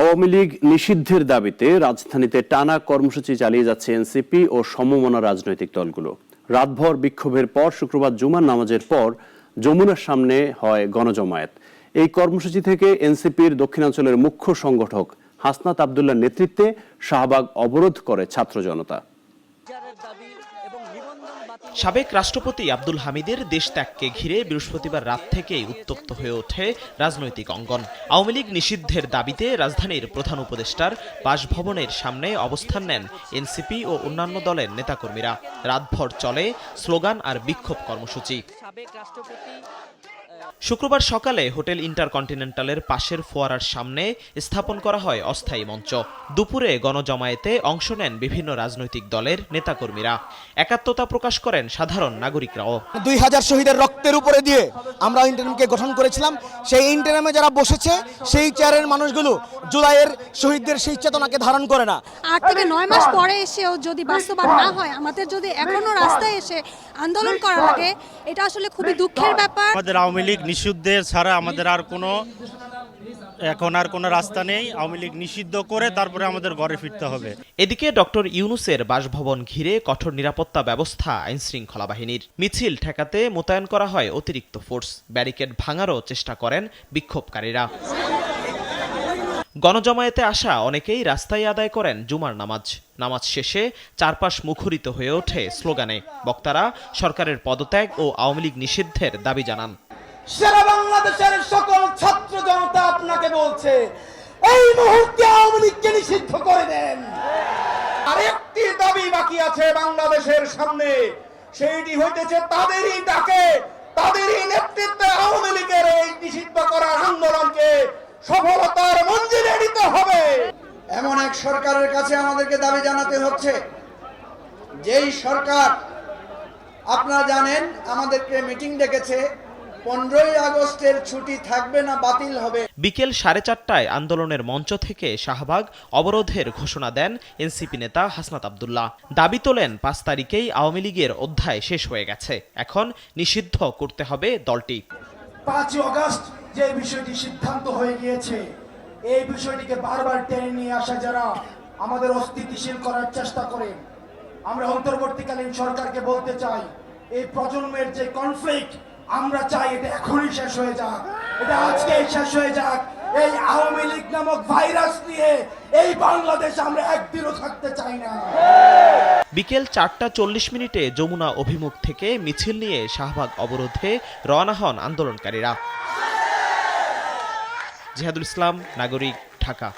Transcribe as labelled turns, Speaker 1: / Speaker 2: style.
Speaker 1: আওয়ামী লীগ নিষিদ্ধের দাবিতে রাজধানীতে টানা কর্মসূচি চালিয়ে যাচ্ছে এনসিপি ও সমমনা রাজনৈতিক দলগুলো। রাতভর বিক্ষোভের পর শুক্রবার জুমার নামাজের পর যমুনার সামনে হয় গণজমায়েত। এই কর্মসূচি থেকে এনসিপির দক্ষিণাঞ্চলের মুখ্য সংগঠক হাসনাত আব্দুল্লাহর নেতৃত্বে শাহবাগ অবরোধ করে ছাত্র জনতা।
Speaker 2: সাবেক রাষ্ট্রপতি আব্দুল হামিদের দেশত্যাগকে ঘিরে বৃহস্পতিবার রাত থেকেই উত্তপ্ত হয়ে ওঠে রাজনৈতিক অঙ্গন। আওয়ামী লীগ নিষিদ্ধের দাবিতে রাজধানীর প্রধান উপদেষ্টার বাসভবনের সামনে অবস্থান নেন এনসিপি ও অন্যান্য দলের নেতাকর্মীরা। রাতভর চলে স্লোগান আর বিক্ষোভ কর্মসূচি। শুক্রবার সকালে হোটেল ইন্টারকন্টিনেন্টালের পাশের ফোয়ারার সামনে স্থাপন করা হয় অস্থায়ী মঞ্চ। দুপুরে গণজমায়েতে অংশ নেন বিভিন্ন রাজনৈতিক দলের নেতাকর্মীরা। একাত্মতা প্রকাশ করেন সাধারণ নাগরিকরাও।
Speaker 3: 2000 শহীদের রক্তের উপরে দিয়ে আমরা ইন্টারিমকে গঠন করেছিলাম। সেই ইন্টারিমে যারা বসেছে সেই চেয়ারের মানুষগুলো জুলাইয়ের শহীদদের সেই চেতনাকে ধারণ করে না।
Speaker 4: 8 থেকে 9 মাস পরে এসেও যদি বাস্তবায়ন না হয়, আমাদের যদি এখনো রাস্তায় এসে আন্দোলন করা লাগে, এটা আসলে খুবই দুঃখের ব্যাপার।
Speaker 5: আমাদের আওয়ামী লীগ নিষিদ্ধের ছাড়া আমাদের এখন আর কোনো রাস্তা নেই। আওয়ামী লীগ নিষিদ্ধ করে তারপরে আমাদের ঘরে ফিরতে হবে।
Speaker 2: এদিকে ডক্টর ইউনূসের বাসভবন ঘিরে কঠোর নিরাপত্তা ব্যবস্থা আইনশৃঙ্খলা বাহিনীর। মিছিল ঠেকাতে মোতায়েন করা হয় অতিরিক্ত ফোর্স। ব্যারিকেড ভাঙারও চেষ্টা করেন বিক্ষোভকারীরা। গণজমায়েতে আসা অনেকেই রাস্তায় আদায় করেন জুমার নামাজ। নামাজ শেষে চারপাশ মুখরিত হয়ে ওঠে স্লোগানে। বক্তারা সরকারের পদত্যাগ ও আওয়ামী লীগ নিষিদ্ধের দাবি জানান।
Speaker 3: সারা বাংলাদেশের সকল ছাত্র জনতা আপনাকে বলছে, এই মুহূর্তে আওয়ামী লীগকে নিষিদ্ধ করে দেন।
Speaker 6: আরেকটি দাবি বাকি আছে বাংলাদেশের সামনে, সেইটি হইতেছে তাদেরই ডাকে, তাদেরই নেতৃত্বে আওয়ামী লীগের এই নিষিদ্ধ করার আন্দোলনকে সফলতার মঞ্জিলে নিতে হবে।
Speaker 7: এমন এক সরকারের কাছে আমাদেরকে দাবি জানাতে হচ্ছে, যেই সরকার আপনারা জানেন আমাদেরকে মিটিং ডেকেছে, 15ই আগস্টের ছুটি থাকবে না, বাতিল হবে।
Speaker 2: বিকেল 4:30টায় আন্দোলনের মঞ্চ থেকে শাহবাগ অবরোধের ঘোষণা দেন এনসিপি নেতা হাসনাত আব্দুল্লাহ। দাবি তোলেন 5 তারিখেই আওয়ামী লীগের অধ্যায় শেষ হয়ে গেছে, এখন নিষিদ্ধ করতে হবে দলটি।
Speaker 8: 5 আগস্ট যে বিষয়টি সিদ্ধান্ত হয়ে গিয়েছে, এই বিষয়টিকে বারবার টেনে নিয়ে আসা যারা আমাদের অস্থিতিশীল করার চেষ্টা করে, আমরা অন্তর্বর্তীকালীন সরকারকে বলতে চাই, এই প্রজন্মের যে কনফ্লিক্ট, আমরা চাই এটা এখনই শেষ হয়ে যাক, এটা আজকেই শেষ হয়ে যাক। এই আওয়ামী লীগ নামক ভাইরাস নিয়ে এই বাংলাদেশ আমরা একদিনও থাকতে চাই না।
Speaker 2: বিকেল 4:40 যমুনা অভিমুখ থেকে মিছিল নিয়ে শাহবাগ অবরোধে রওনা হন আন্দোলনকারীরা। জিহাদুল ইসলাম, নাগরিক, ঢাকা।